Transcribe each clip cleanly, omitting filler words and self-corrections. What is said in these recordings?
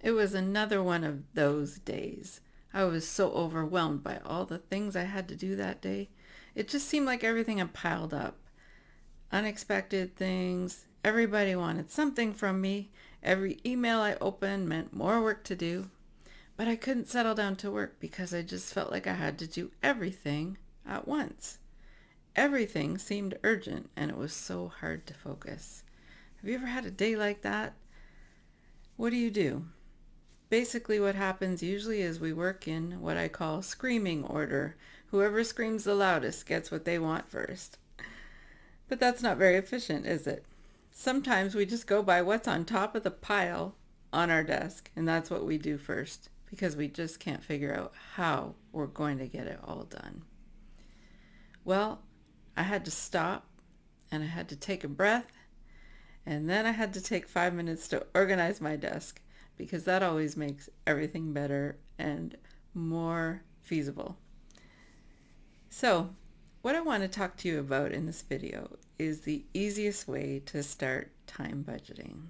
It was another one of those days. I was so overwhelmed by all the things I had to do that day. It just seemed like everything had piled up. Unexpected things. Everybody wanted something from me. Every email I opened meant more work to do. But I couldn't settle down to work because I just felt like I had to do everything at once. Everything seemed urgent and it was so hard to focus. Have you ever had a day like that? What do you do? Basically, what happens usually is we work in what I call screaming order. Whoever screams the loudest gets what they want first. But that's not very efficient, is it? Sometimes we just go by what's on top of the pile on our desk, and that's what we do first because we just can't figure out how we're going to get it all done. Well, I had to stop and I had to take a breath, and then I had to take 5 minutes to organize my desk because that always makes everything better and more feasible. So, what I want to talk to you about in this video is the easiest way to start time budgeting.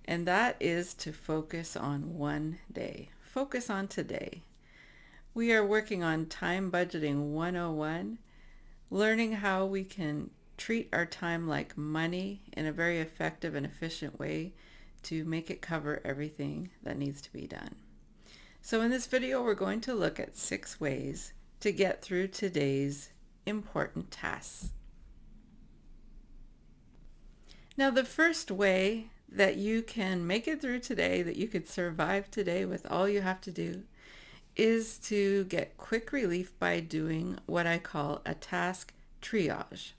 And that is to focus on one day. Focus on today. We are working on Time Budgeting 101, learning how we can treat our time like money in a very effective and efficient way to make it cover everything that needs to be done. So in this video, we're going to look at 6 ways to get through today's important tasks. Now, the first way that you can make it through today, that you could survive today with all you have to do, is to get quick relief by doing what I call a task triage.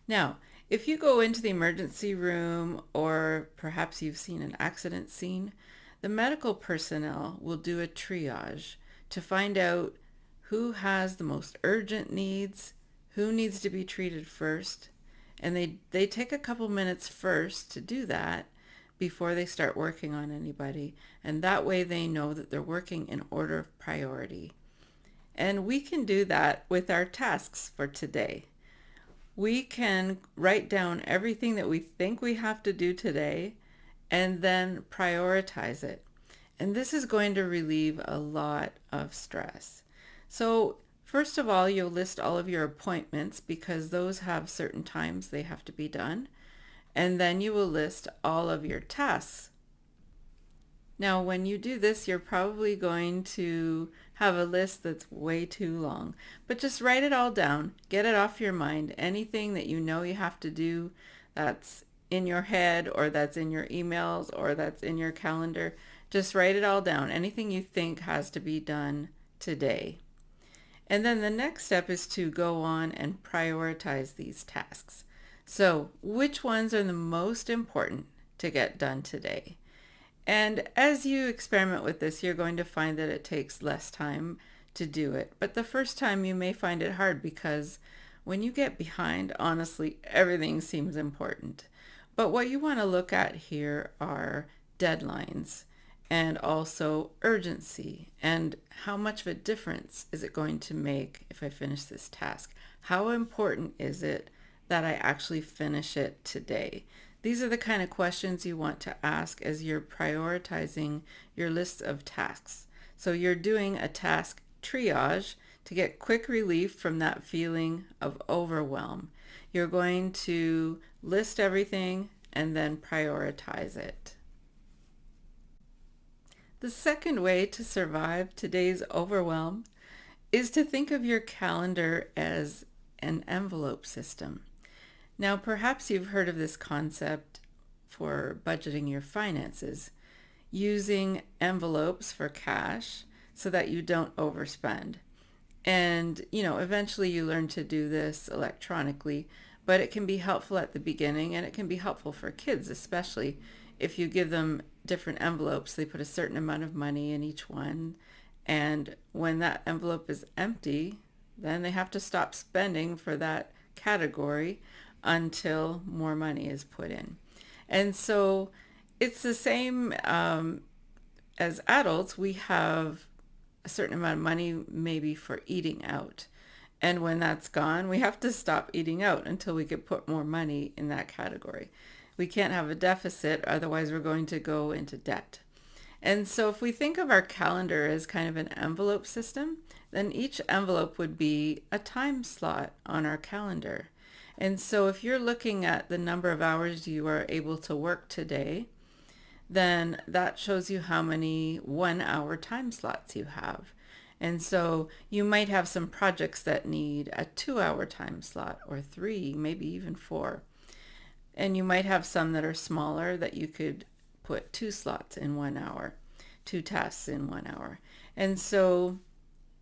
Now, if you go into the emergency room or perhaps you've seen an accident scene, the medical personnel will do a triage to find out who has the most urgent needs, who needs to be treated first, and they take a couple minutes first to do that before they start working on anybody, and that way they know that they're working in order of priority. And we can do that with our tasks for today. We can write down everything that we think we have to do today and then prioritize it. And this is going to relieve a lot of stress. So first of all, you'll list all of your appointments because those have certain times they have to be done. And then you will list all of your tasks. Now, when you do this, you're probably going to have a list that's way too long, but just write it all down, get it off your mind. Anything that you know you have to do that's in your head or that's in your emails or that's in your calendar, just write it all down. Anything you think has to be done today. And then the next step is to go on and prioritize these tasks. So, which ones are the most important to get done today? And as you experiment with this, you're going to find that it takes less time to do it. But the first time you may find it hard because when you get behind, honestly, everything seems important. But what you want to look at here are deadlines and also urgency and how much of a difference is it going to make if I finish this task? How important is it that I actually finish it today? These are the kind of questions you want to ask as you're prioritizing your list of tasks. So you're doing a task triage to get quick relief from that feeling of overwhelm. You're going to list everything and then prioritize it. The second way to survive today's overwhelm is to think of your calendar as an envelope system. Now, perhaps you've heard of this concept for budgeting your finances, using envelopes for cash so that you don't overspend. And, eventually you learn to do this electronically, but it can be helpful at the beginning and it can be helpful for kids, especially if you give them different envelopes. They put a certain amount of money in each one. And when that envelope is empty, then they have to stop spending for that category until more money is put in. And so it's the same as adults. We have a certain amount of money maybe for eating out. And when that's gone, we have to stop eating out until we could put more money in that category. We can't have a deficit, otherwise we're going to go into debt. And so if we think of our calendar as kind of an envelope system, then each envelope would be a time slot on our calendar. And so if you're looking at the number of hours you are able to work today, then that shows you how many 1 hour time slots you have. And so you might have some projects that need a 2 hour time slot, or three, maybe even four. And you might have some that are smaller that you could put two slots in 1 hour, two tasks in 1 hour. And so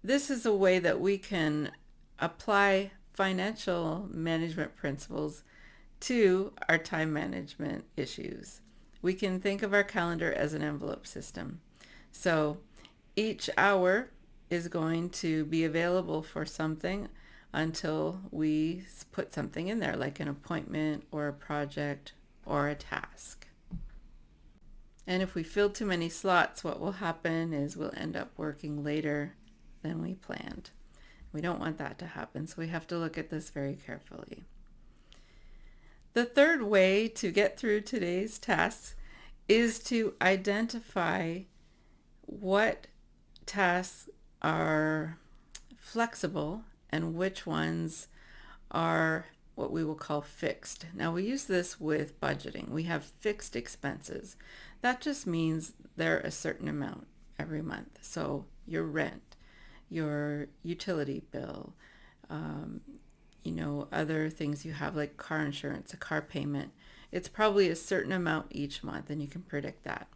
this is a way that we can apply financial management principles to our time management issues. We can think of our calendar as an envelope system. So each hour is going to be available for something until we put something in there, like an appointment or a project or a task. And if we fill too many slots, what will happen is we'll end up working later than we planned. We don't want that to happen, so we have to look at this very carefully. The third way to get through today's tasks is to identify what tasks are flexible and which ones are what we will call fixed. Now we use this with budgeting. We have fixed expenses. That just means they're a certain amount every month. So your rent, your utility bill, other things you have like car insurance, a car payment. It's probably a certain amount each month and you can predict that.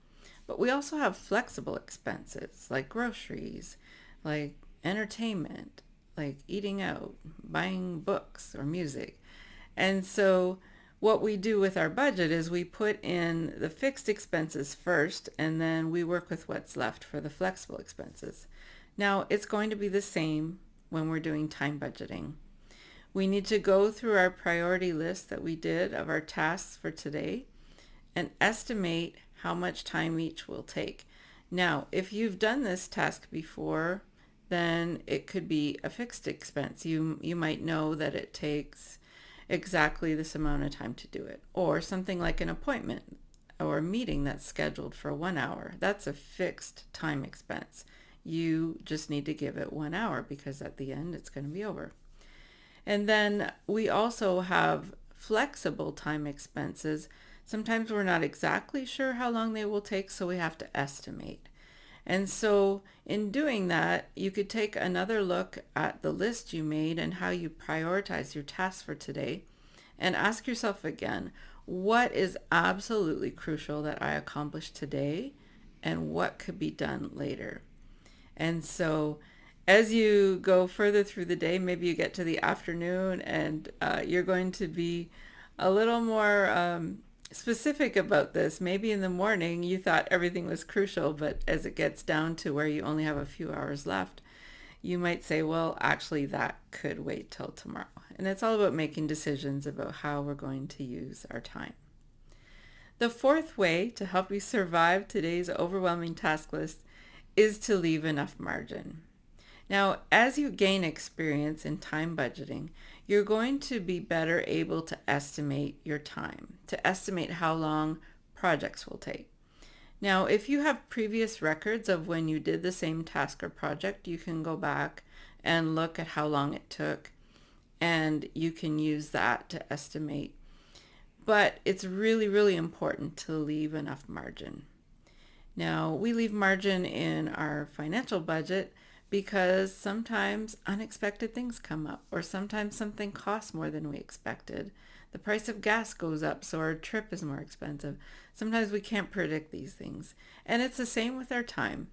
But we also have flexible expenses like groceries, like entertainment, like eating out, buying books or music. And so what we do with our budget is we put in the fixed expenses first, and then we work with what's left for the flexible expenses. Now, it's going to be the same when we're doing time budgeting. We need to go through our priority list that we did of our tasks for today and estimate how much time each will take. Now, if you've done this task before, then it could be a fixed expense. You might know that it takes exactly this amount of time to do it. Or something like an appointment or a meeting that's scheduled for 1 hour. That's a fixed time expense. You just need to give it 1 hour because at the end it's going to be over. And then we also have flexible time expenses. Sometimes we're not exactly sure how long they will take, so we have to estimate. And so in doing that, you could take another look at the list you made and how you prioritize your tasks for today and ask yourself again, what is absolutely crucial that I accomplish today and what could be done later? And so as you go further through the day, maybe you get to the afternoon and you're going to be a little more specific about this. Maybe in the morning you thought everything was crucial, but as it gets down to where you only have a few hours left, you might say, well, actually that could wait till tomorrow. And it's all about making decisions about how we're going to use our time. The fourth way to help you survive today's overwhelming task list is to leave enough margin. Now, as you gain experience in time budgeting, you're going to be better able to estimate your time, to estimate how long projects will take. Now, if you have previous records of when you did the same task or project, you can go back and look at how long it took, and you can use that to estimate. But it's really, really important to leave enough margin. Now, we leave margin in our financial budget because sometimes unexpected things come up, or sometimes something costs more than we expected. The price of gas goes up, so our trip is more expensive. Sometimes we can't predict these things. And it's the same with our time.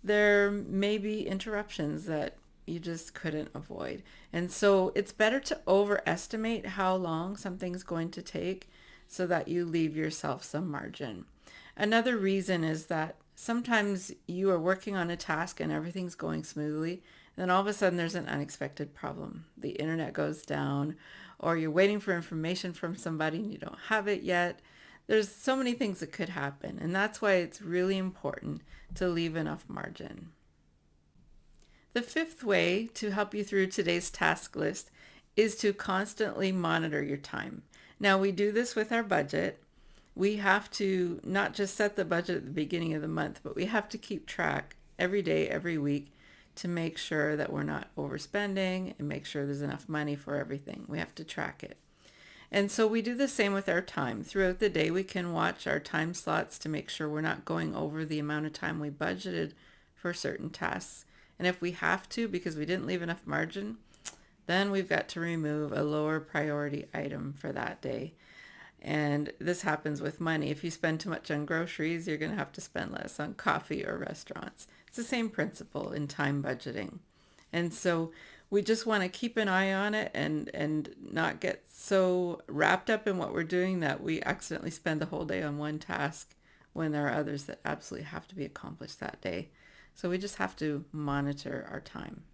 There may be interruptions that you just couldn't avoid. And so it's better to overestimate how long something's going to take so that you leave yourself some margin. Another reason is that sometimes you are working on a task and everything's going smoothly, and then all of a sudden there's an unexpected problem. The internet goes down, or you're waiting for information from somebody and you don't have it yet. There's so many things that could happen, and that's why it's really important to leave enough margin. The fifth way to help you through today's task list is to constantly monitor your time. Now, we do this with our budget, We have to not just set the budget at the beginning of the month, but we have to keep track every day, every week to make sure that we're not overspending and make sure there's enough money for everything. We have to track it. And so we do the same with our time. Throughout the day, we can watch our time slots to make sure we're not going over the amount of time we budgeted for certain tasks. And if we have to, because we didn't leave enough margin, then we've got to remove a lower priority item for that day. And this happens with money. If you spend too much on groceries, you're going to have to spend less on coffee or restaurants. It's the same principle in time budgeting. And so we just want to keep an eye on it and not get so wrapped up in what we're doing that we accidentally spend the whole day on one task when there are others that absolutely have to be accomplished that day. So we just have to monitor our time.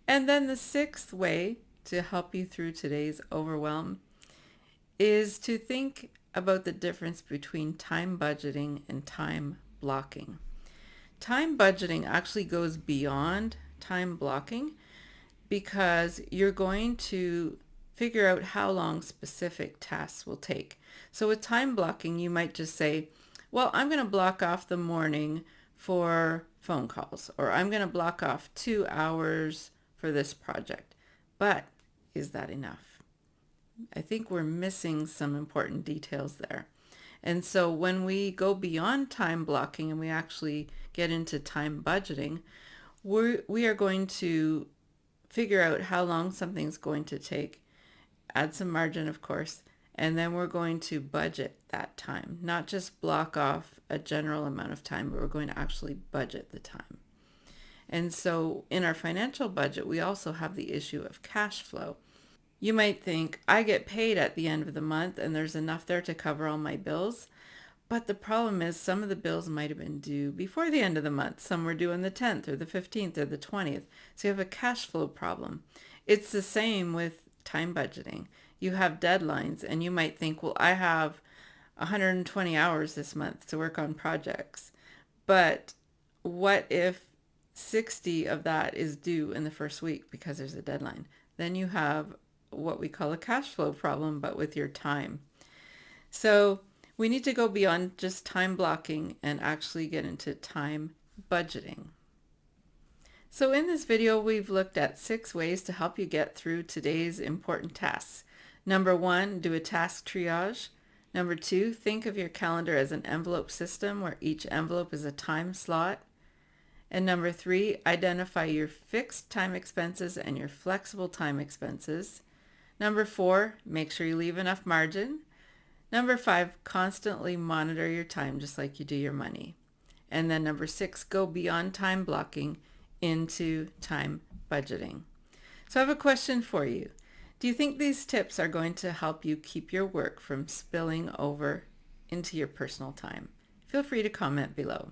And then the sixth way to help you through today's overwhelm is to think about the difference between time budgeting and time blocking. Time budgeting actually goes beyond time blocking because you're going to figure out how long specific tasks will take. So with time blocking, you might just say, well, I'm going to block off the morning for phone calls, or I'm going to block off 2 hours for this project. But is that enough? I think we're missing some important details there. And so when we go beyond time blocking and we actually get into time budgeting, we are going to figure out how long something's going to take, add some margin, of course, and then we're going to budget that time, not just block off a general amount of time, but we're going to actually budget the time. And so in our financial budget, we also have the issue of cash flow. You might think, I get paid at the end of the month and there's enough there to cover all my bills. But the problem is some of the bills might have been due before the end of the month. Some were due on the 10th or the 15th or the 20th. So you have a cash flow problem. It's the same with time budgeting. You have deadlines and you might think, well, I have 120 hours this month to work on projects. But what if 60 of that is due in the first week because there's a deadline? Then you have what we call a cash flow problem, but with your time. So we need to go beyond just time blocking and actually get into time budgeting. So in this video, we've looked at 6 ways to help you get through today's important tasks. Number 1, do a task triage. Number 2, think of your calendar as an envelope system where each envelope is a time slot. And number 3, identify your fixed time expenses and your flexible time expenses. Number 4, make sure you leave enough margin. Number 5, constantly monitor your time just like you do your money. And then number 6, go beyond time blocking into time budgeting. So I have a question for you. Do you think these tips are going to help you keep your work from spilling over into your personal time? Feel free to comment below.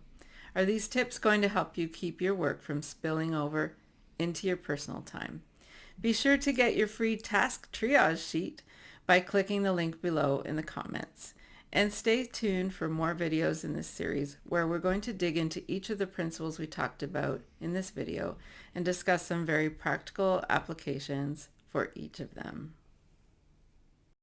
Are these tips going to help you keep your work from spilling over into your personal time? Be sure to get your free task triage sheet by clicking the link below in the comments. And stay tuned for more videos in this series where we're going to dig into each of the principles we talked about in this video and discuss some very practical applications for each of them.